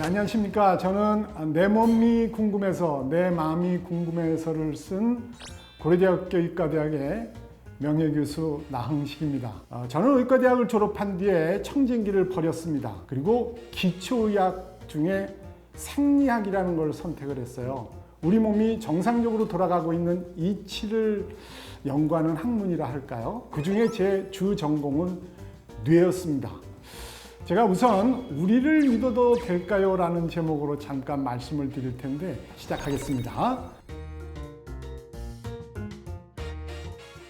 네, 안녕하십니까. 저는 내 몸이 궁금해서 내 마음이 궁금해서를 쓴 고려대학교 의과대학의 명예교수 나흥식입니다. 저는 의과대학을 졸업한 뒤에 청진기를 버렸습니다. 그리고 기초의학 중에 생리학이라는 걸 선택을 했어요. 우리 몸이 정상적으로 돌아가고 있는 이치를 연구하는 학문이라 할까요? 그 중에 제 주 전공은 뇌였습니다. 제가 우선 우리를 믿어도 될까요? 라는 제목으로 잠깐 말씀을 드릴 텐데 시작하겠습니다.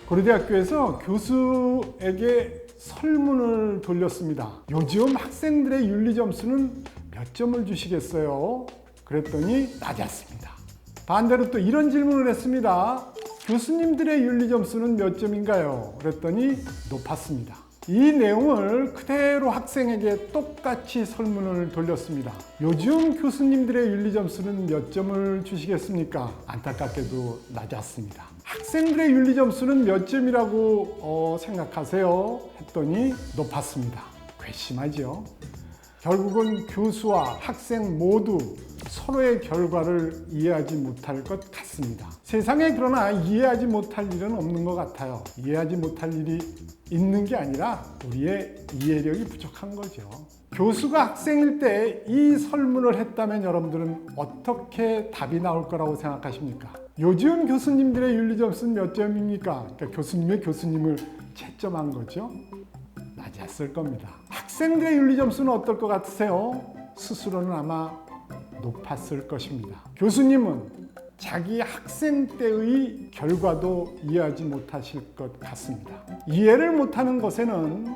고려대학교에서 교수에게 설문을 돌렸습니다. 요즘 학생들의 윤리 점수는 몇 점을 주시겠어요? 그랬더니 낮았습니다. 반대로 또 이런 질문을 했습니다. 교수님들의 윤리 점수는 몇 점인가요? 그랬더니 높았습니다. 이 내용을 그대로 학생에게 똑같이 설문을 돌렸습니다. 요즘 교수님들의 윤리 점수는 몇 점을 주시겠습니까? 안타깝게도 낮았습니다. 학생들의 윤리 점수는 몇 점이라고 생각하세요? 했더니 높았습니다. 괘씸하죠. 결국은 교수와 학생 모두 서로의 결과를 이해하지 못할 것 같습니다. 세상에 그러나 이해하지 못할 일은 없는 것 같아요. 이해하지 못할 일이 있는 게 아니라 우리의 이해력이 부족한 거죠. 교수가 학생일 때 이 설문을 했다면 여러분들은 어떻게 답이 나올 거라고 생각하십니까? 요즘 교수님들의 윤리 점수는 몇 점입니까? 그러니까 교수님을 채점한 거죠. 낮았을 겁니다. 학생들의 윤리 점수는 어떨 것 같으세요? 스스로는 아마 높았을 것입니다. 교수님은 자기 학생 때의 결과도 이해하지 못하실 것 같습니다. 이해를 못하는 것에는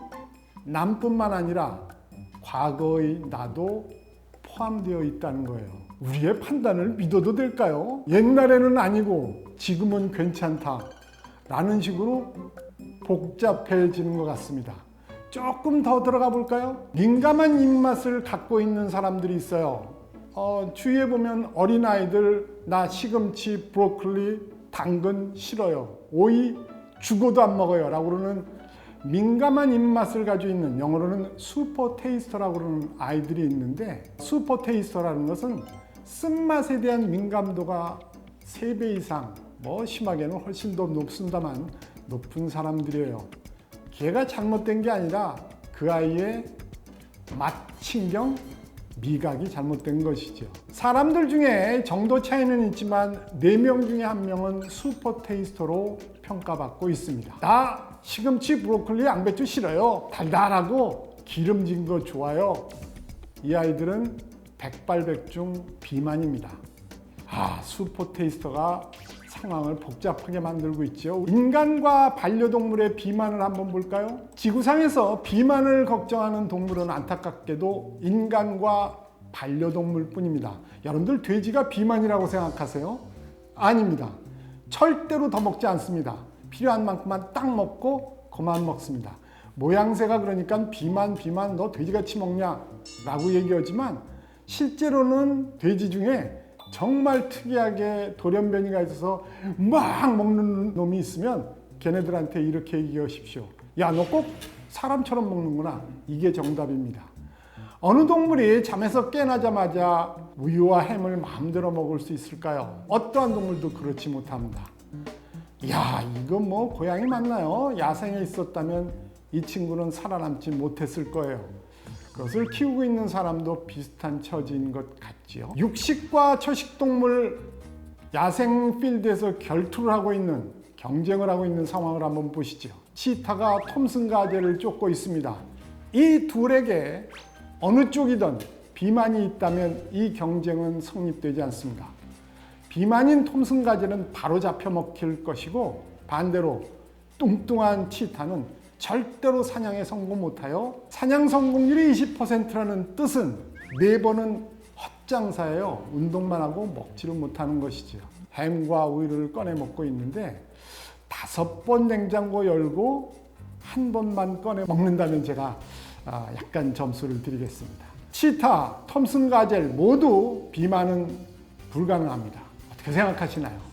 남뿐만 아니라 과거의 나도 포함되어 있다는 거예요. 우리의 판단을 믿어도 될까요? 옛날에는 아니고 지금은 괜찮다 라는 식으로 복잡해지는 것 같습니다. 조금 더 들어가 볼까요? 민감한 입맛을 갖고 있는 사람들이 있어요. 주위에 보면 어린아이들 나 시금치, 브로콜리, 당근 싫어요. 오이 죽어도 안 먹어요 라고 그러는 민감한 입맛을 가지고 있는, 영어로는 슈퍼 테이스터라고 그러는 아이들이 있는데, 슈퍼 테이스터라는 것은 쓴맛에 대한 민감도가 3배 이상, 심하게는 훨씬 더 높습니다만 높은 사람들이에요. 걔가 잘못된 게 아니라 그 아이의 맛신경, 미각이 잘못된 것이죠. 사람들 중에 정도 차이는 있지만 4명 중에 1명은 슈퍼 테이스터로 평가받고 있습니다. 나 시금치, 브로콜리, 양배추 싫어요. 달달하고 기름진 거 좋아요. 이 아이들은 백발백중 비만입니다. 슈퍼 테이스터가 상황을 복잡하게 만들고 있죠. 인간과 반려동물의 비만을 한번 볼까요? 지구상에서 비만을 걱정하는 동물은 안타깝게도 인간과 반려동물 뿐입니다. 여러분들 돼지가 비만이라고 생각하세요? 아닙니다. 절대로 더 먹지 않습니다. 필요한 만큼만 딱 먹고 그만 먹습니다. 모양새가 그러니까 비만 너 돼지같이 먹냐 라고 얘기하지만 실제로는 돼지 중에 정말 특이하게 돌연변이가 있어서 막 먹는 놈이 있으면 걔네들한테 이렇게 얘기하십시오. 야, 너 꼭 사람처럼 먹는구나. 이게 정답입니다. 어느 동물이 잠에서 깨나자마자 우유와 햄을 마음대로 먹을 수 있을까요? 어떠한 동물도 그렇지 못합니다. 야, 이거 고양이 맞나요? 야생에 있었다면 이 친구는 살아남지 못했을 거예요. 그것을 키우고 있는 사람도 비슷한 처지인 것 같지요. 육식과 초식동물 야생 필드에서 결투를 하고 있는, 경쟁을 하고 있는 상황을 한번 보시죠. 치타가 톰슨 가젤을 쫓고 있습니다. 이 둘에게 어느 쪽이든 비만이 있다면 이 경쟁은 성립되지 않습니다. 비만인 톰슨 가젤은 바로 잡혀 먹힐 것이고, 반대로 뚱뚱한 치타는 절대로 사냥에 성공 못하여, 사냥 성공률이 20%라는 뜻은 4번은 헛장사예요. 운동만 하고 먹지를 못하는 것이죠. 햄과 우유를 꺼내 먹고 있는데 5번 냉장고 열고 1번만 꺼내 먹는다면 제가 약간 점수를 드리겠습니다. 치타, 톰슨 가젤 모두 비만은 불가능합니다. 어떻게 생각하시나요?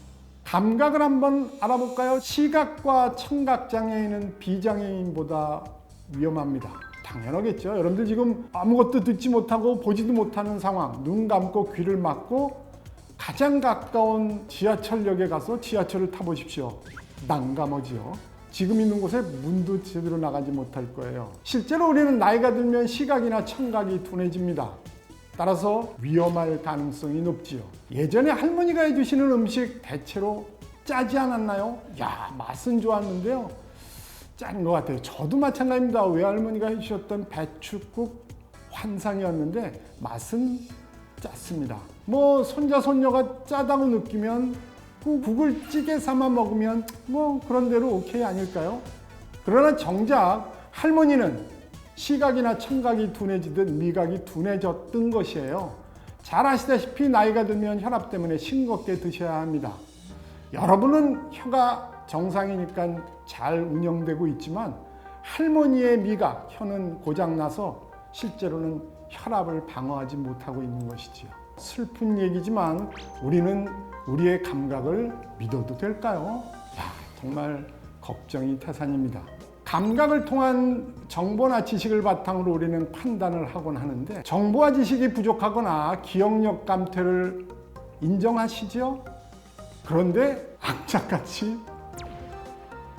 감각을 한번 알아볼까요? 시각과 청각 장애인은 비장애인보다 위험합니다. 당연하겠죠. 여러분들 지금 아무것도 듣지 못하고 보지도 못하는 상황, 눈 감고 귀를 막고 가장 가까운 지하철역에 가서 지하철을 타보십시오. 난감하지요. 지금 있는 곳에 문도 제대로 나가지 못할 거예요. 실제로 우리는 나이가 들면 시각이나 청각이 둔해집니다. 따라서 위험할 가능성이 높지요. 예전에 할머니가 해주시는 음식 대체로 짜지 않았나요? 야, 맛은 좋았는데요. 짠 것 같아요. 저도 마찬가지입니다. 외할머니가 해주셨던 배추국 환상이었는데 맛은 짰습니다. 뭐 손자 손녀가 짜다고 느끼면 그 국을 찌개 삼아 먹으면 뭐 그런 대로 오케이 아닐까요? 그러나 정작 할머니는 시각이나 청각이 둔해지듯 미각이 둔해졌던 것이에요. 잘 아시다시피 나이가 들면 혈압 때문에 싱겁게 드셔야 합니다. 여러분은 혀가 정상이니까 잘 운영되고 있지만 할머니의 미각, 혀는 고장나서 실제로는 혈압을 방어하지 못하고 있는 것이지요. 슬픈 얘기지만 우리는 우리의 감각을 믿어도 될까요? 정말 걱정이 태산입니다. 감각을 통한 정보나 지식을 바탕으로 우리는 판단을 하곤 하는데 정보와 지식이 부족하거나 기억력 감퇴를 인정하시죠? 그런데 악착같이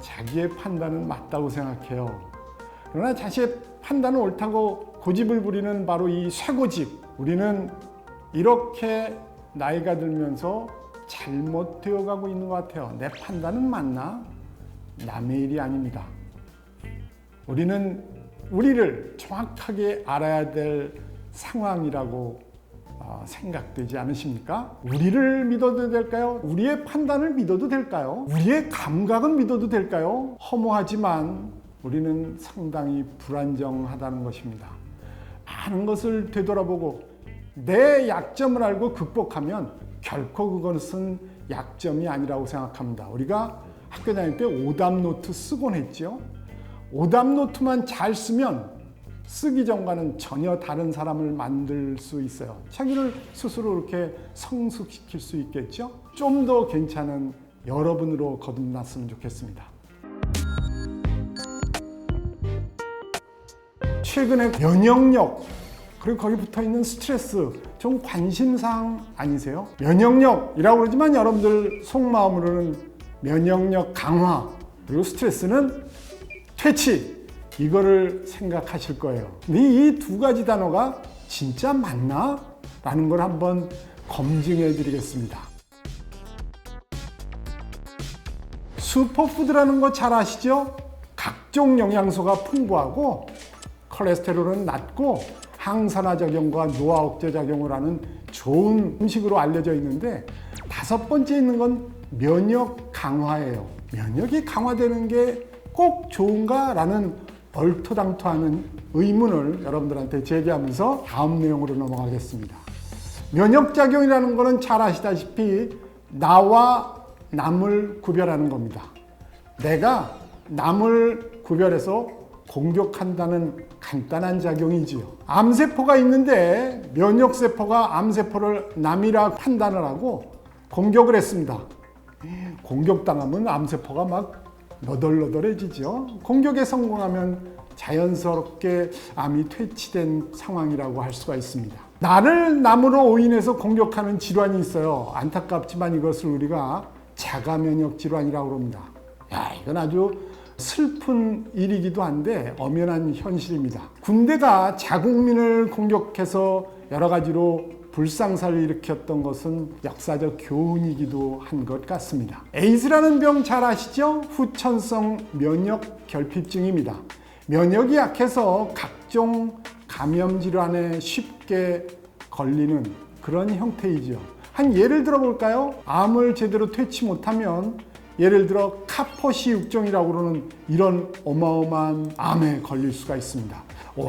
자기의 판단은 맞다고 생각해요. 그러나 자신의 판단은 옳다고 고집을 부리는 바로 이 쇠고집. 우리는 이렇게 나이가 들면서 잘못되어 가고 있는 것 같아요. 내 판단은 맞나? 남의 일이 아닙니다. 우리는 우리를 정확하게 알아야 될 상황이라고 생각되지 않으십니까? 우리를 믿어도 될까요? 우리의 판단을 믿어도 될까요? 우리의 감각은 믿어도 될까요? 허무하지만 우리는 상당히 불안정하다는 것입니다. 많은 것을 되돌아보고 내 약점을 알고 극복하면 결코 그것은 약점이 아니라고 생각합니다. 우리가 학교 다닐 때 오답노트 쓰곤 했죠. 오답노트만 잘 쓰면 쓰기 전과는 전혀 다른 사람을 만들 수 있어요. 자기를 스스로 이렇게 성숙시킬 수 있겠죠. 좀 더 괜찮은 여러분으로 거듭났으면 좋겠습니다. 최근에 면역력, 그리고 거기 붙어있는 스트레스, 좀 관심사항 아니세요? 면역력이라고 그러지만 여러분들 속마음으로는 면역력 강화, 그리고 스트레스는 퇴치, 이거를 생각하실 거예요. 근데 이 두 가지 단어가 진짜 맞나? 라는 걸 한번 검증해 드리겠습니다. 슈퍼푸드라는 거 잘 아시죠? 각종 영양소가 풍부하고 콜레스테롤은 낮고 항산화 작용과 노화 억제 작용을 하는 좋은 음식으로 알려져 있는데 다섯 번째 있는 건 면역 강화예요. 면역이 강화되는 게 꼭 좋은가? 라는 얼토당토하는 의문을 여러분들한테 제기하면서 다음 내용으로 넘어가겠습니다. 면역작용이라는 것은 잘 아시다시피 나와 남을 구별하는 겁니다. 내가 남을 구별해서 공격한다는 간단한 작용이지요. 암세포가 있는데 면역세포가 암세포를 남이라 판단을 하고 공격을 했습니다. 공격당하면 암세포가 막 너덜너덜해지죠. 공격에 성공하면 자연스럽게 암이 퇴치된 상황이라고 할 수가 있습니다. 나를 남으로 오인해서 공격하는 질환이 있어요. 안타깝지만 이것을 우리가 자가면역 질환이라고 합니다. 이건 아주 슬픈 일이기도 한데 엄연한 현실입니다. 군대가 자국민을 공격해서 여러 가지로 불상사를 일으켰던 것은 역사적 교훈이기도 한 것 같습니다. 에이즈라는 병 잘 아시죠? 후천성 면역 결핍증입니다. 면역이 약해서 각종 감염 질환에 쉽게 걸리는 그런 형태이죠. 한 예를 들어 볼까요? 암을 제대로 퇴치 못하면 예를 들어 카포시육종이라고 그러는 이런 어마어마한 암에 걸릴 수가 있습니다.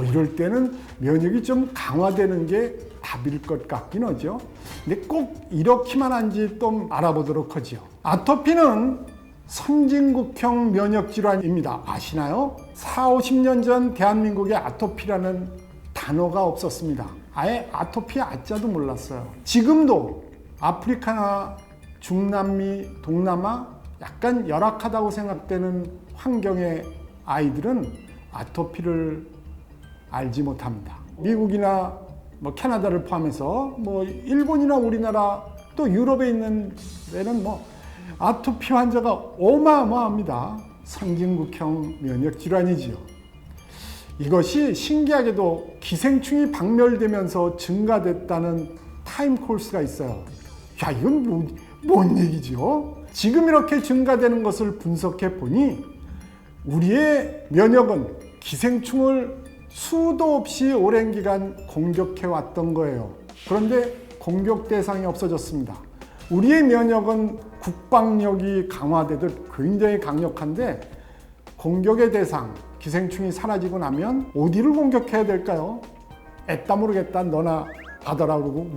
이럴 때는 면역이 좀 강화되는 게 답일 것 같긴 하죠. 근데 꼭 이렇게만 한지 좀 알아보도록 하죠. 아토피는 선진국형 면역질환입니다. 아시나요? 40-50년 전 대한민국에 아토피라는 단어가 없었습니다. 아예 아토피 아자도 몰랐어요. 지금도 아프리카나 중남미, 동남아 약간 열악하다고 생각되는 환경의 아이들은 아토피를 알지 못합니다. 미국이나 뭐 캐나다를 포함해서 뭐 일본이나 우리나라 또 유럽에 있는 데는 뭐 아토피 환자가 어마어마합니다. 선진국형 면역 질환이지요. 이것이 신기하게도 기생충이 박멸되면서 증가됐다는 타임 코스가 있어요. 야, 이건 뭔 얘기죠? 지금 이렇게 증가되는 것을 분석해 보니 우리의 면역은 기생충을 수도 없이 오랜 기간 공격해 왔던 거예요. 그런데 공격 대상이 없어졌습니다. 우리의 면역은 국방력이 강화되듯 굉장히 강력한데 공격의 대상, 기생충이 사라지고 나면 어디를 공격해야 될까요? 애따 모르겠다, 너나 받아라 그러고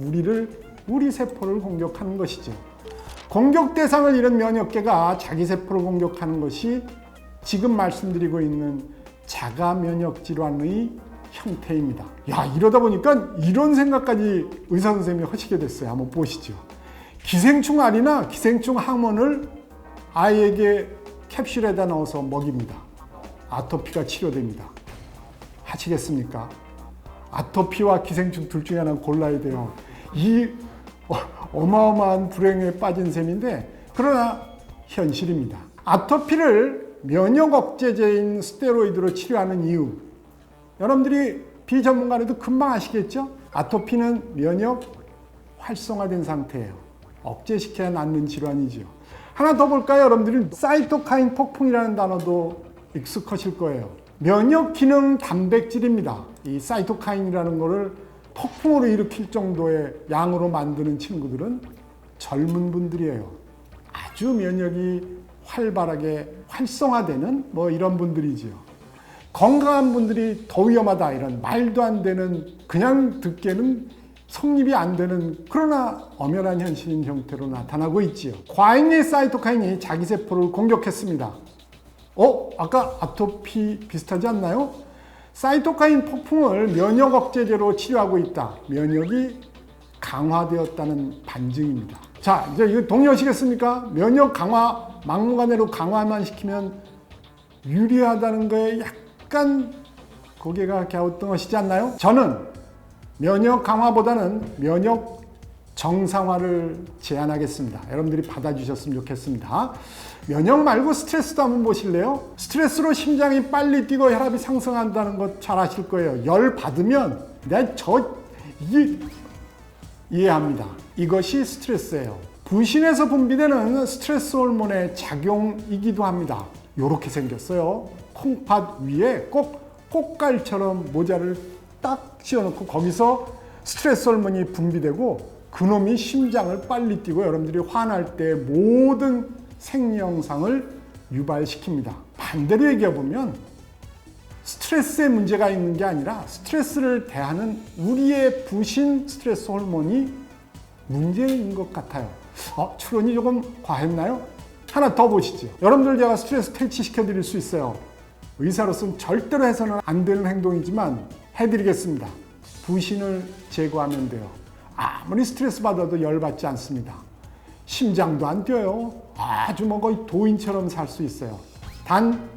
우리 세포를 공격하는 것이죠. 공격 대상을 잃은 면역계가 자기 세포를 공격하는 것이 지금 말씀드리고 있는 자가 면역 질환의 형태입니다. 야, 이러다 보니까 이런 생각까지 의사 선생님이 하시게 됐어요. 한번 보시죠. 기생충 알이나 기생충 항원을 아이에게 캡슐에다 넣어서 먹입니다. 아토피가 치료됩니다. 하시겠습니까? 아토피와 기생충 둘 중에 하나는 골라야 돼요. 이 어마어마한 불행에 빠진 셈인데, 그러나 현실입니다. 아토피를 면역 억제제인 스테로이드로 치료하는 이유, 여러분들이 비전문가라도 금방 아시겠죠? 아토피는 면역 활성화된 상태예요. 억제시켜야 낫는 질환이죠. 하나 더 볼까요? 여러분들이 사이토카인 폭풍이라는 단어도 익숙하실 거예요. 면역 기능 단백질입니다. 이 사이토카인이라는 거를 폭풍으로 일으킬 정도의 양으로 만드는 친구들은 젊은 분들이에요. 아주 면역이 활발하게 활성화되는 뭐 이런 분들이지요. 건강한 분들이 더 위험하다, 이런 말도 안 되는, 그냥 듣기에는 성립이 안 되는, 그러나 엄연한 현실인 형태로 나타나고 있지요. 과잉의 사이토카인이 자기 세포를 공격했습니다. 아까 아토피 비슷하지 않나요? 사이토카인 폭풍을 면역 억제제로 치료하고 있다. 면역이 강화되었다는 반증입니다. 자, 이제 이거 동의하시겠습니까? 면역 강화, 막무가내로 강화만 시키면 유리하다는 거에 약간 고개가 갸우뚱하시지 않나요? 저는 면역 강화보다는 면역 정상화를 제안하겠습니다. 여러분들이 받아주셨으면 좋겠습니다. 면역 말고 스트레스도 한번 보실래요? 스트레스로 심장이 빨리 뛰고 혈압이 상승한다는 것 잘 아실 거예요. 열 받으면 이해합니다. 이것이 스트레스예요. 부신에서 분비되는 스트레스 호르몬의 작용이기도 합니다. 이렇게 생겼어요. 콩팥 위에 꼭 꽃갈처럼 모자를 딱 씌워놓고 거기서 스트레스 호르몬이 분비되고 그놈이 심장을 빨리 뛰고 여러분들이 화날 때 모든 생리현상을 유발시킵니다. 반대로 얘기해보면 스트레스에 문제가 있는 게 아니라 스트레스를 대하는 우리의 부신 스트레스 호르몬이 문제인 것 같아요. 추론이 조금 과했나요? 하나 더 보시죠. 여러분들 제가 스트레스 퇴치시켜 드릴 수 있어요. 의사로서는 절대로 해서는 안 되는 행동이지만 해드리겠습니다. 부신을 제거하면 돼요. 아무리 스트레스 받아도 열받지 않습니다. 심장도 안 뛰어요. 아주 뭐 거의 도인처럼 살 수 있어요. 단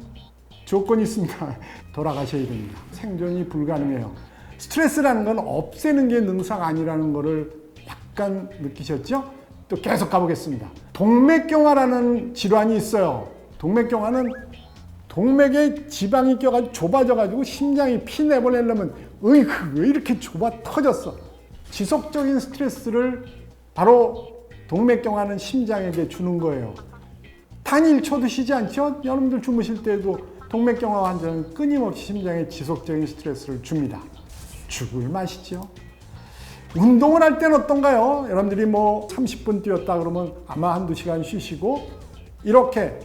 조건이 있습니다. 돌아가셔야 됩니다. 생존이 불가능해요. 스트레스라는 건 없애는 게 능사가 아니라는 거를 약간 느끼셨죠? 또 계속 가보겠습니다. 동맥경화라는 질환이 있어요. 동맥경화는 동맥에 지방이 껴가지고 좁아져가지고 심장이 피 내보내려면 왜 이렇게 좁아 터졌어? 지속적인 스트레스를 바로 동맥경화는 심장에게 주는 거예요. 단 1초도 쉬지 않죠? 여러분들 주무실 때도 동맥경화 환자는 끊임없이 심장에 지속적인 스트레스를 줍니다. 죽을 맛이죠. 운동을 할 때는 어떤가요? 여러분들이 뭐 30분 뛰었다 그러면 아마 한두 시간 쉬시고 이렇게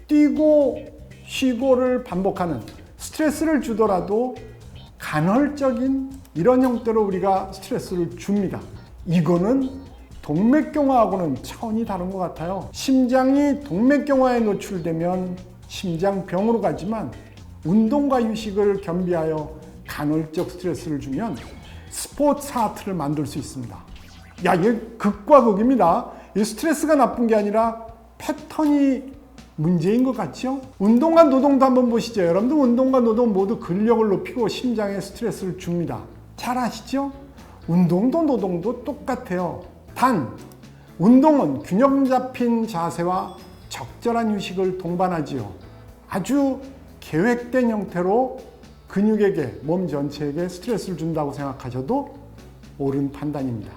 뛰고 쉬고를 반복하는, 스트레스를 주더라도 간헐적인 이런 형태로 우리가 스트레스를 줍니다. 이거는 동맥경화하고는 차원이 다른 것 같아요. 심장이 동맥경화에 노출되면 심장병으로 가지만 운동과 휴식을 겸비하여 간헐적 스트레스를 주면 스포츠 하트를 만들 수 있습니다. 이게 극과 극입니다. 이 스트레스가 나쁜 게 아니라 패턴이 문제인 것 같죠? 운동과 노동도 한번 보시죠. 여러분들 운동과 노동 모두 근력을 높이고 심장에 스트레스를 줍니다. 잘 아시죠? 운동도 노동도 똑같아요. 단 운동은 균형 잡힌 자세와 적절한 휴식을 동반하지요. 아주 계획된 형태로 근육에게, 몸 전체에게 스트레스를 준다고 생각하셔도 옳은 판단입니다.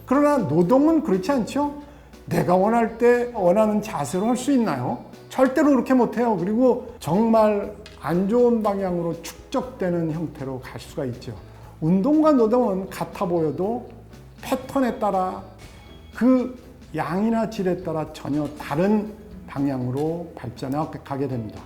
그러나 노동은 그렇지 않죠? 내가 원할 때 원하는 자세로 할 수 있나요? 절대로 그렇게 못해요. 그리고 정말 안 좋은 방향으로 축적되는 형태로 갈 수가 있죠. 운동과 노동은 같아 보여도 패턴에 따라 그 양이나 질에 따라 전혀 다른 방향으로 발전해 가게 됩니다.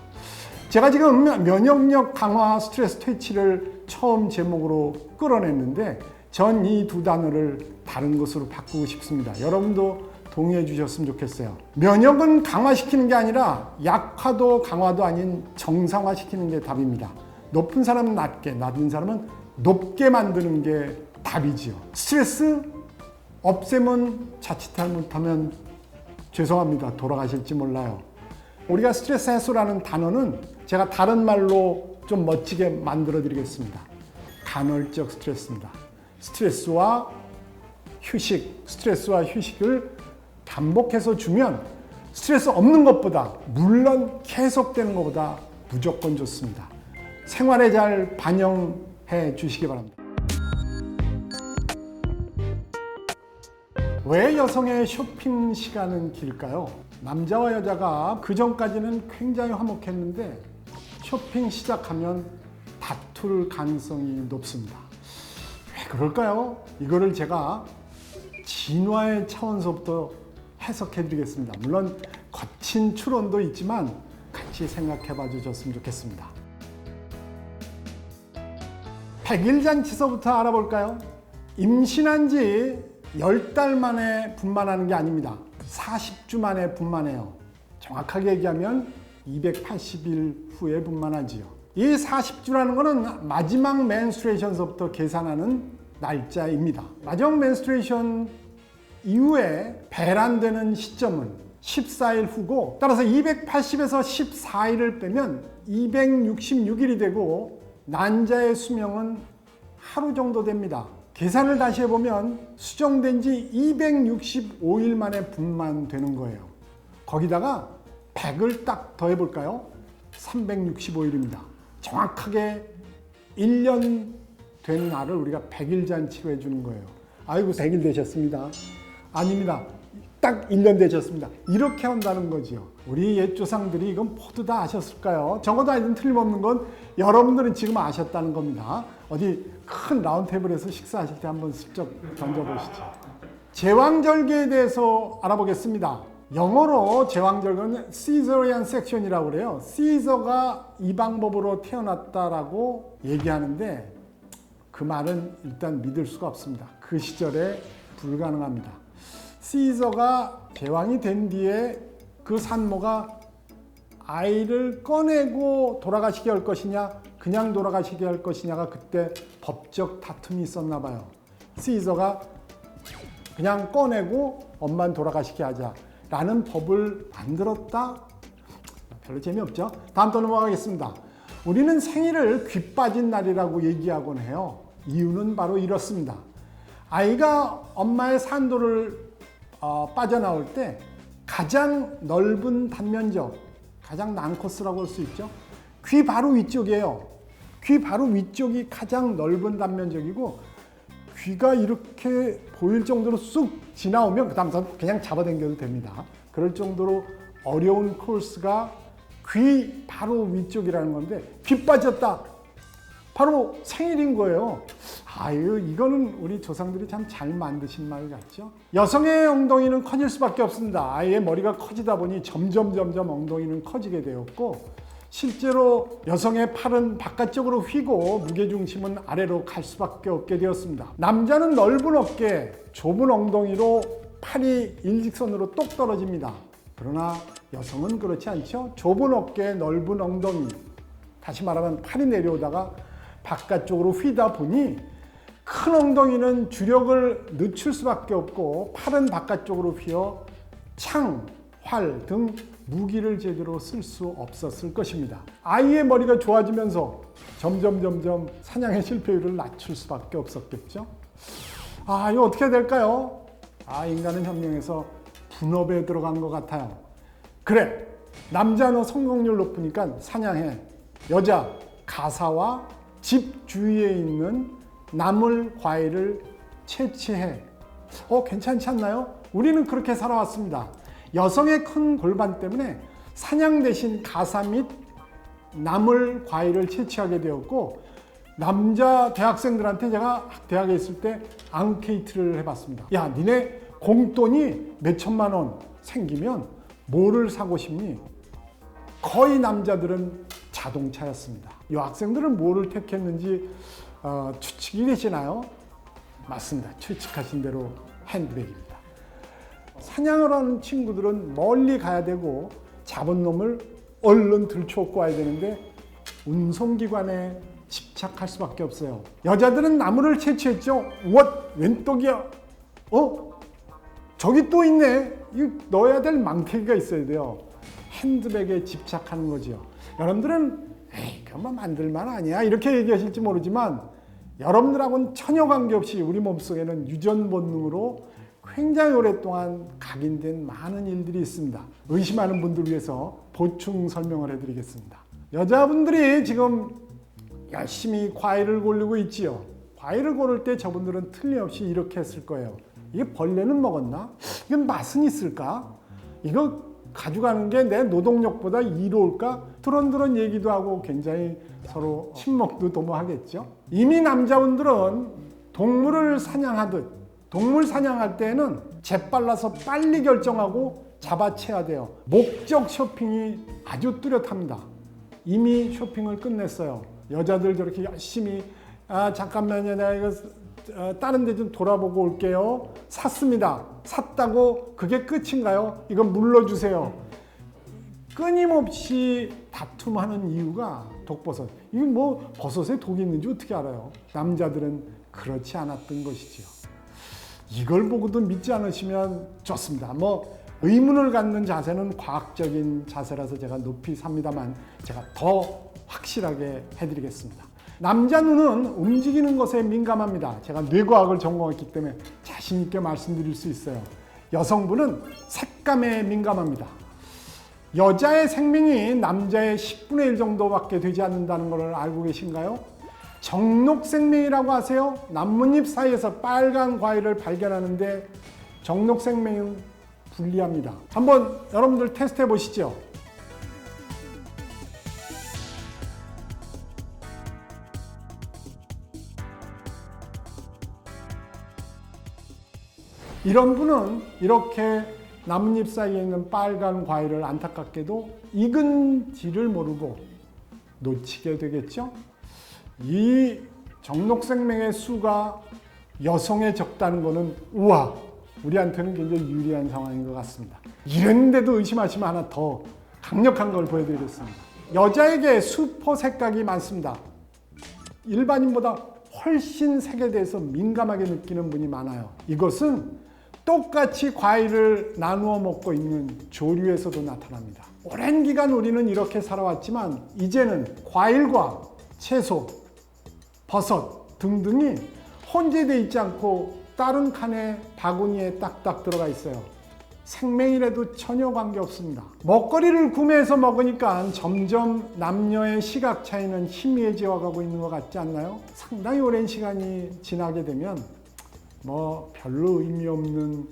제가 지금 면역력 강화 스트레스 퇴치를 처음 제목으로 끌어냈는데 전 이 두 단어를 다른 것으로 바꾸고 싶습니다. 여러분도 동의해 주셨으면 좋겠어요. 면역은 강화시키는 게 아니라 약화도 강화도 아닌 정상화시키는 게 답입니다. 높은 사람은 낮게, 낮은 사람은 높게 만드는 게 답이지요. 스트레스 없애면 자칫 잘못하면 죄송합니다. 돌아가실지 몰라요. 우리가 스트레스 해소라는 단어는 제가 다른 말로 좀 멋지게 만들어 드리겠습니다. 간헐적 스트레스입니다. 스트레스와 휴식을 반복해서 주면 스트레스 없는 것보다, 물론 계속되는 것보다 무조건 좋습니다. 생활에 잘 반영해 주시기 바랍니다. 왜 여성의 쇼핑 시간은 길까요? 남자와 여자가 그 전까지는 굉장히 화목했는데 쇼핑 시작하면 다툴 가능성이 높습니다. 왜 그럴까요? 이거를 제가 진화의 차원서부터 해석해 드리겠습니다. 물론 거친 추론도 있지만 같이 생각해 봐 주셨으면 좋겠습니다. 백일잔치서부터 알아볼까요? 임신한 지 10달 만에 분만하는 게 아닙니다. 40주 만에 분만해요. 정확하게 얘기하면 280일 후에 분만하지요. 이 40주라는 것은 마지막 menstruation서부터 계산하는 날짜입니다. 마지막 menstruation 이후에 배란되는 시점은 14일 후고, 따라서 280에서 14일을 빼면 266일이 되고 난자의 수명은 하루 정도 됩니다. 계산을 다시 해보면 수정된 지 265일 만에 분만되는 거예요. 거기다가 100을 딱 더해볼까요? 365일입니다. 정확하게 1년 된 날을 우리가 100일잔치로 해주는 거예요. 아이고 100일 되셨습니다. 아닙니다. 딱 1년 되셨습니다. 이렇게 한다는 거지요. 우리 옛 조상들이 이건 모두 다 아셨을까요? 적어도 하여튼 틀림없는 건 여러분들은 지금 아셨다는 겁니다. 어디 큰 라운드 테이블에서 식사하실 때 한번 슬쩍 던져보시죠. 제왕절개에 대해서 알아보겠습니다. 영어로 제왕절개는 Caesarean section이라고 그래요. 시저가 이 방법으로 태어났다라고 얘기하는데 그 말은 일단 믿을 수가 없습니다. 그 시절에 불가능합니다. 시저가 제왕이 된 뒤에 그 산모가 아이를 꺼내고 돌아가시게 할 것이냐, 그냥 돌아가시게 할 것이냐가 그때 법적 다툼이 있었나 봐요. 시저가 그냥 꺼내고 엄만 돌아가시게 하자라는 법을 만들었다? 별로 재미없죠? 다음 또 넘어가겠습니다. 우리는 생일을 귀 빠진 날이라고 얘기하곤 해요. 이유는 바로 이렇습니다. 아이가 엄마의 산도를 빠져나올 때 가장 넓은 단면적, 가장 난코스라고 할 수 있죠. 귀 바로 위쪽이에요. 귀 바로 위쪽이 가장 넓은 단면적이고 귀가 이렇게 보일 정도로 쑥 지나오면 그 다음부터 그냥 잡아당겨도 됩니다. 그럴 정도로 어려운 코र्स가 귀 바로 위쪽이라는 건데 귀 빠졌다. 바로 생일인 거예요. 아유, 이거는 우리 조상들이 참 잘 만드신 말 같죠? 여성의 엉덩이는 커질 수밖에 없습니다. 아이의 머리가 커지다 보니 점점 엉덩이는 커지게 되었고, 실제로 여성의 팔은 바깥쪽으로 휘고 무게중심은 아래로 갈 수밖에 없게 되었습니다. 남자는 넓은 어깨, 좁은 엉덩이로 팔이 일직선으로 똑 떨어집니다. 그러나 여성은 그렇지 않죠? 좁은 어깨, 넓은 엉덩이, 다시 말하면 팔이 내려오다가 바깥쪽으로 휘다 보니 큰 엉덩이는 주력을 늦출 수밖에 없고 팔은 바깥쪽으로 휘어 창, 활 등 무기를 제대로 쓸 수 없었을 것입니다. 아이의 머리가 좋아지면서 점점 사냥의 실패율을 낮출 수밖에 없었겠죠. 이거 어떻게 해야 될까요? 인간은 현명해서 분업에 들어간 것 같아요. 그래, 남자 너 성공률 높으니까 사냥해. 여자 가사와 집 주위에 있는 나물 과일을 채취해. 괜찮지 않나요? 우리는 그렇게 살아왔습니다. 여성의 큰 골반 때문에 사냥 대신 가사 및 나물 과일을 채취하게 되었고, 남자 대학생들한테 제가 대학에 있을 때 앙케이트를 해봤습니다. 야, 니네 공돈이 몇 천만 원 생기면 뭐를 사고 싶니? 거의 남자들은 자동차였습니다. 여학생들은 뭐를 택했는지 추측이 되시나요? 맞습니다. 추측하신 대로 핸드백입니다. 사냥을 하는 친구들은 멀리 가야 되고 잡은 놈을 얼른 들추었고 와야 되는데 운송기관에 집착할 수밖에 없어요. 여자들은 나무를 채취했죠. 웬 떡이야? 저기 또 있네. 이거 넣어야 될 망태기가 있어야 돼요. 핸드백에 집착하는 거죠. 여러분들은 그만 만들만 아니야 이렇게 얘기하실지 모르지만, 여러분들하고는 전혀 관계없이 우리 몸속에는 유전 본능으로 굉장히 오랫동안 각인된 많은 일들이 있습니다. 의심하는 분들 위해서 보충 설명을 해드리겠습니다. 여자분들이 지금 열심히 과일을 고르고 있지요. 과일을 고를 때 저분들은 틀림없이 이렇게 했을 거예요. 이게 벌레는 먹었나? 이건 맛은 있을까? 이거 가져가는 게 내 노동력보다 이로울까? 두런두런 얘기도 하고 굉장히 서로 친목도 도모하겠죠. 이미 남자분들은 동물을 사냥하듯, 동물 사냥할 때는 재빨라서 빨리 결정하고 잡아채야 돼요. 목적 쇼핑이 아주 뚜렷합니다. 이미 쇼핑을 끝냈어요. 여자들 저렇게 열심히 잠깐만요, 내가 이거 다른 데 좀 돌아보고 올게요. 샀습니다. 샀다고 그게 끝인가요? 이건 물러주세요. 끊임없이 다툼하는 이유가 독버섯. 이게 뭐 버섯에 독이 있는지 어떻게 알아요? 남자들은 그렇지 않았던 것이지요. 이걸 보고도 믿지 않으시면 좋습니다. 의문을 갖는 자세는 과학적인 자세라서 제가 높이 삽니다만 제가 더 확실하게 해드리겠습니다. 남자 눈은 움직이는 것에 민감합니다. 제가 뇌과학을 전공했기 때문에 자신 있게 말씀드릴 수 있어요. 여성분은 색감에 민감합니다. 여자의 생명이 남자의 10분의 1 정도밖에 되지 않는다는 걸 알고 계신가요? 정록생명이라고 아세요? 나뭇잎 사이에서 빨간 과일을 발견하는데 정록생명은 불리합니다. 한번 여러분들 테스트 해보시죠. 이런 분은 이렇게 나뭇잎 사이에 있는 빨간 과일을 안타깝게도 익은지를 모르고 놓치게 되겠죠. 이 정록생명의 수가 여성에 적다는 것은 우와, 우리한테는 굉장히 유리한 상황인 것 같습니다. 이랬는데도 의심하시면 하나 더 강력한 걸 보여드리겠습니다. 여자에게 수포 색각이 많습니다. 일반인보다 훨씬 색에 대해서 민감하게 느끼는 분이 많아요. 이것은 똑같이 과일을 나누어 먹고 있는 조류에서도 나타납니다. 오랜 기간 우리는 이렇게 살아왔지만 이제는 과일과 채소, 버섯 등등이 혼재되어 있지 않고 다른 칸에 바구니에 딱딱 들어가 있어요. 생명이라도 전혀 관계없습니다. 먹거리를 구매해서 먹으니까 점점 남녀의 시각 차이는 희미해져 가고 있는 것 같지 않나요? 상당히 오랜 시간이 지나게 되면 별로 의미 없는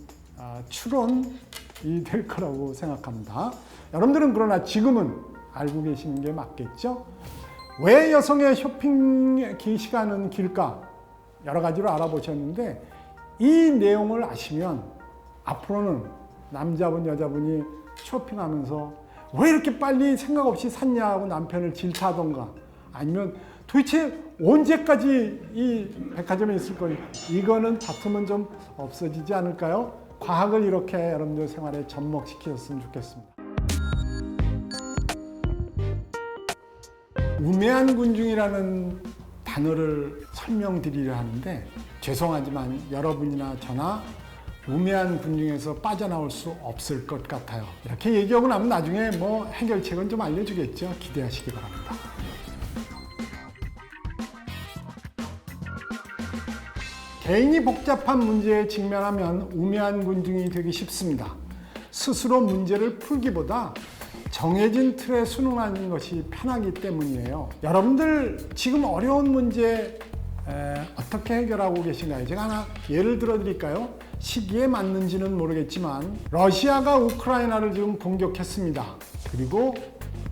추론이 될 거라고 생각합니다. 여러분들은 그러나 지금은 알고 계시는 게 맞겠죠? 왜 여성의 쇼핑 시간은 길까? 여러 가지로 알아보셨는데 이 내용을 아시면 앞으로는 남자분, 여자분이 쇼핑하면서 왜 이렇게 빨리 생각 없이 샀냐고 남편을 질타하던가, 아니면 도대체 언제까지 이 백화점에 있을 거니? 이거는 다툼은 좀 없어지지 않을까요? 과학을 이렇게 여러분들 생활에 접목시키셨으면 좋겠습니다. 우매한 군중이라는 단어를 설명드리려 하는데 죄송하지만 여러분이나 저나 우매한 군중에서 빠져나올 수 없을 것 같아요. 이렇게 얘기하고 나면 나중에 뭐 해결책은 좀 알려주겠죠. 기대하시기 바랍니다. 개인이 복잡한 문제에 직면하면 우매한 군중이 되기 쉽습니다. 스스로 문제를 풀기보다 정해진 틀에 순응하는 것이 편하기 때문이에요. 여러분들 지금 어려운 문제 어떻게 해결하고 계신가요? 제가 하나 예를 들어 드릴까요? 시기에 맞는지는 모르겠지만 러시아가 우크라이나를 지금 공격했습니다. 그리고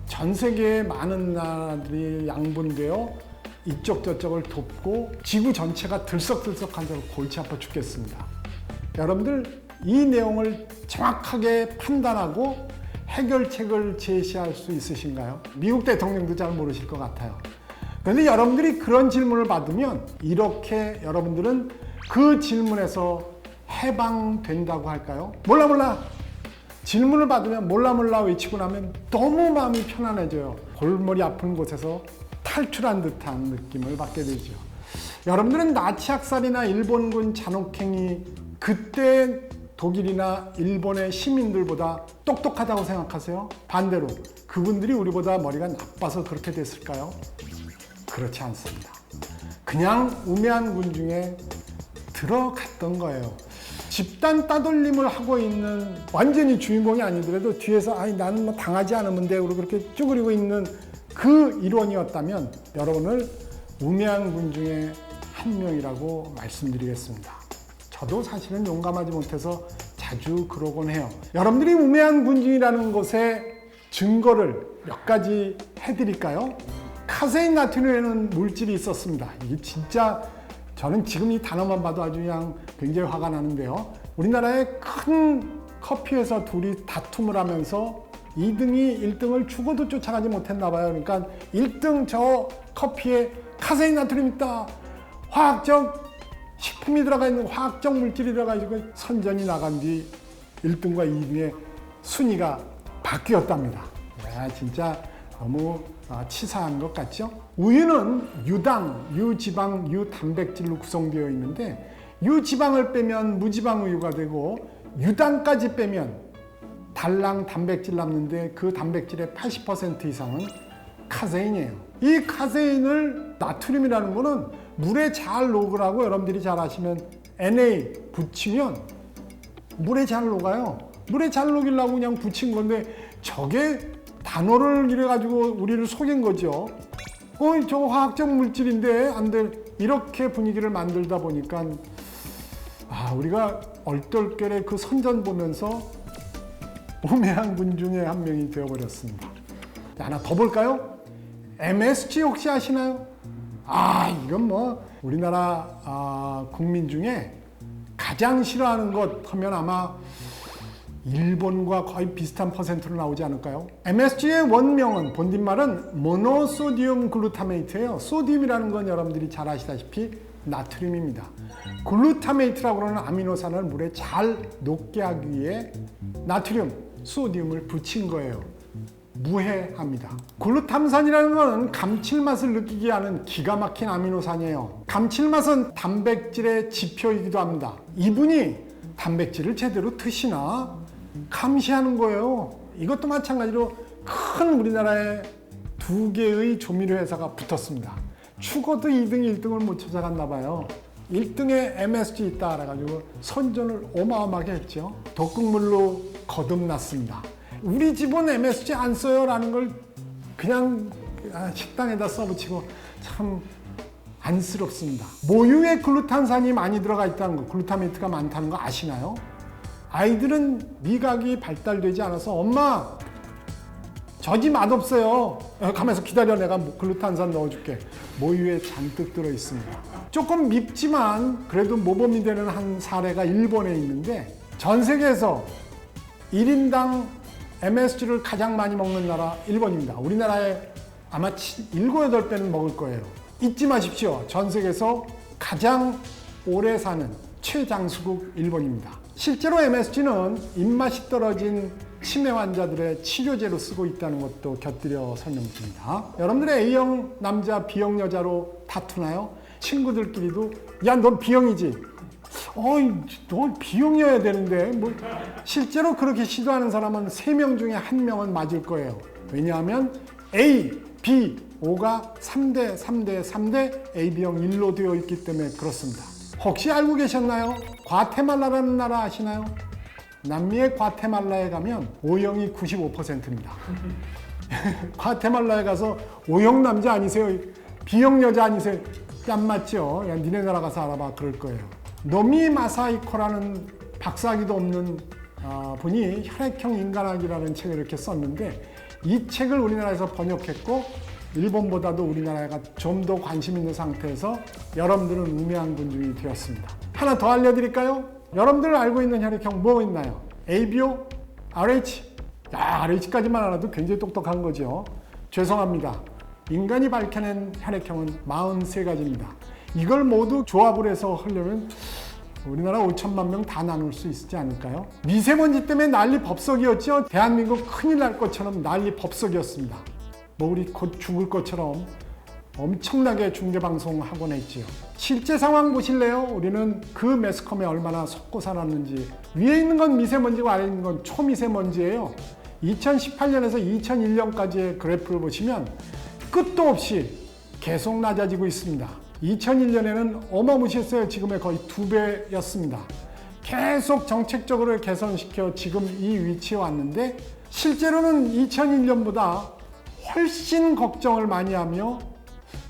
전 세계의 많은 나라들이 양분되어 이쪽 저쪽을 돕고 지구 전체가 들썩들썩한 대로 골치 아파 죽겠습니다. 여러분들 이 내용을 정확하게 판단하고 해결책을 제시할 수 있으신가요? 미국 대통령도 잘 모르실 것 같아요. 그런데 여러분들이 그런 질문을 받으면 이렇게 여러분들은 그 질문에서 해방된다고 할까요? 몰라 질문을 받으면 몰라 외치고 나면 너무 마음이 편안해져요. 골머리 아픈 곳에서 탈출한 듯한 느낌을 받게 되죠. 여러분들은 나치 학살이나 일본군 잔혹행위 그때 독일이나 일본의 시민들보다 똑똑하다고 생각하세요? 반대로 그분들이 우리보다 머리가 나빠서 그렇게 됐을까요? 그렇지 않습니다. 그냥 우매한 군중에 들어갔던 거예요. 집단 따돌림을 하고 있는 완전히 주인공이 아니더라도 뒤에서 아니 나는 뭐 당하지 않으면 돼 그러고 그렇게 쭈그리고 있는 그 일원이었다면 여러분을 우매한 군중의 한 명이라고 말씀드리겠습니다. 저도 사실은 용감하지 못해서 자주 그러곤 해요. 여러분들이 우매한 군중이라는 것의 증거를 몇 가지 해드릴까요? 카세인 나트륨이라는 물질이 있었습니다. 이게 진짜 저는 지금 이 단어만 봐도 아주 그냥 굉장히 화가 나는데요. 우리나라의 큰 커피회사 둘이 다툼을 하면서 2등이 1등을 죽어도 쫓아가지 못했나 봐요. 그러니까 1등 저 커피에 카세인 나트륨 있다. 화학적 식품이 들어가 있는 화학적 물질이 들어가지고 선전이 나간 뒤 1등과 2등의 순위가 바뀌었답니다. 진짜 너무 치사한 것 같죠? 우유는 유당, 유지방, 유단백질로 구성되어 있는데 유지방을 빼면 무지방 우유가 되고 유당까지 빼면 달랑 단백질 남는데 그 단백질의 80% 이상은 카세인이에요. 이 카세인을 나트륨이라는 거는 물에 잘 녹으라고 여러분들이 잘 아시면 Na 붙이면 물에 잘 녹아요. 물에 잘 녹이려고 그냥 붙인 건데 저게 단어를 이래가지고 우리를 속인 거죠. 저거 화학적 물질인데 안 돼. 이렇게 분위기를 만들다 보니까 우리가 얼떨결에 그 선전 보면서 우매한 군중의 한 명이 되어버렸습니다. 하나 더 볼까요? MSG 혹시 아시나요? 이건 뭐 우리나라 국민 중에 가장 싫어하는 것 하면 아마 일본과 거의 비슷한 퍼센트로 나오지 않을까요? MSG의 원명은 본뒷말은 모노소디움 글루타메이트예요. 소디움이라는 건 여러분들이 잘 아시다시피 나트륨입니다. 글루타메이트라고 하는 아미노산을 물에 잘 녹게 하기 위해 나트륨, 소디움을 붙인 거예요. 무해합니다. 글루탐산이라는 것은 감칠맛을 느끼게 하는 기가 막힌 아미노산이에요. 감칠맛은 단백질의 지표이기도 합니다. 이분이 단백질을 제대로 드시나 감시하는 거예요. 이것도 마찬가지로 큰 우리나라에 2개의 조미료 회사가 붙었습니다. 죽어도 2등, 1등을 못 찾아갔나 봐요. 1등에 MSG 있다 그래가지고 선전을 어마어마하게 했죠. 독극물로 거듭났습니다. 우리 집은 MSG 안 써요 라는 걸 그냥 식당에다 써붙이고 참 안쓰럽습니다. 모유에 글루탄산이 많이 들어가 있다는 거, 글루타메이트가 많다는 거 아시나요? 아이들은 미각이 발달되지 않아서 엄마 저지 맛없어요. 가면서 기다려 내가 글루탄산 넣어줄게. 모유에 잔뜩 들어있습니다. 조금 밉지만 그래도 모범이 되는 한 사례가 일본에 있는데 전 세계에서 1인당 MSG를 가장 많이 먹는 나라 일본입니다. 우리나라에 아마 7, 8배는 먹을 거예요. 잊지 마십시오. 전 세계에서 가장 오래 사는 최장수국 일본입니다. 실제로 MSG는 입맛이 떨어진 치매 환자들의 치료제로 쓰고 있다는 것도 곁들여 설명드립니다. 여러분들의 A형 남자, B형 여자로 다투나요? 친구들끼리도 야, 넌 B형이지? 너 B형이어야 되는데 뭐 실제로 그렇게 시도하는 사람은 3명 중에 1명은 맞을 거예요. 왜냐하면 A, B, O가 3대 3대 3대 AB형 1로 되어 있기 때문에 그렇습니다. 혹시 알고 계셨나요? 과테말라라는 나라 아시나요? 남미의 과테말라에 가면 O형이 95%입니다. 과테말라에 가서 O형 남자 아니세요? B형 여자 아니세요? 뺨 맞죠? 야, 니네 나라 가서 알아봐. 그럴 거예요. 노미 마사이코라는 박사기도 없는 분이 혈액형 인간학이라는 책을 이렇게 썼는데 이 책을 우리나라에서 번역했고 일본보다도 우리나라가 좀 더 관심 있는 상태에서 여러분들은 우매한군중이 되었습니다. 하나 더 알려드릴까요? 여러분들 알고 있는 혈액형 뭐 있나요? ABO, RH. RH까지만 알아도 굉장히 똑똑한 거죠. 죄송합니다. 인간이 밝혀낸 혈액형은 43가지입니다. 이걸 모두 조합을 해서 하려면 우리나라 5천만 명 다 나눌 수 있지 않을까요? 미세먼지 때문에 난리 법석이었죠. 대한민국 큰일 날 것처럼 난리 법석이었습니다. 뭐 우리 곧 죽을 것처럼 엄청나게 중계방송하곤 했지요. 실제 상황 보실래요? 우리는 그 매스컴에 얼마나 속고 살았는지. 위에 있는 건 미세먼지고 아래 있는 건 초미세먼지예요. 2018년에서 2001년까지의 그래프를 보시면 끝도 없이 계속 낮아지고 있습니다. 2001년에는 어마무시했어요. 지금의 거의 2배였습니다. 계속 정책적으로 개선시켜 지금 이 위치에 왔는데 실제로는 2001년보다 훨씬 걱정을 많이 하며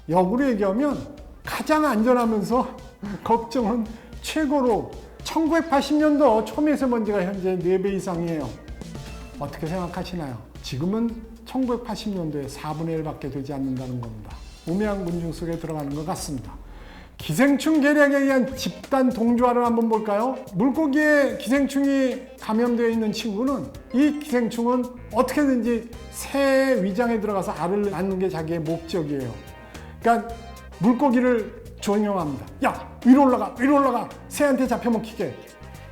역으로 얘기하면 가장 안전하면서 걱정은 최고로 1980년도 초미세먼지가 현재 4배 이상이에요. 어떻게 생각하시나요? 지금은 1980년도에 4분의 1밖에 되지 않는다는 겁니다. 우매한군중 속에 들어가는 것 같습니다. 기생충 개량에 의한 집단 동조화를 한번 볼까요? 물고기에 기생충이 감염되어 있는 친구는 이 기생충은 어떻게든지 새의 위장에 들어가서 알을 낳는 게 자기의 목적이에요. 그러니까 물고기를 종용합니다. 야, 위로 올라가, 새한테 잡혀먹히게.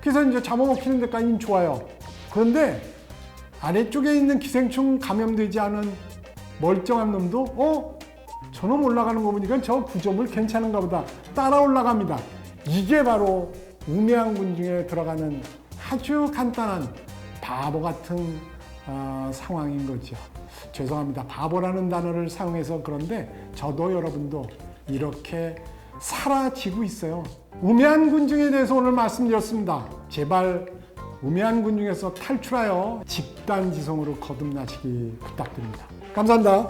그래서 이제 잡아먹히는 데까지는 좋아요. 그런데 아래쪽에 있는 기생충 감염되지 않은 멀쩡한 놈도 저놈 올라가는 거 보니까 저 구조물 괜찮은가 보다 따라 올라갑니다. 이게 바로 우매한군중에 들어가는 아주 간단한 바보 같은 상황인 거죠. 죄송합니다. 바보라는 단어를 사용해서 그런데 저도 여러분도 이렇게 사라지고 있어요. 우매한군중에 대해서 오늘 말씀드렸습니다. 제발 우매한군중에서 탈출하여 집단지성으로 거듭나시기 부탁드립니다. 감사합니다.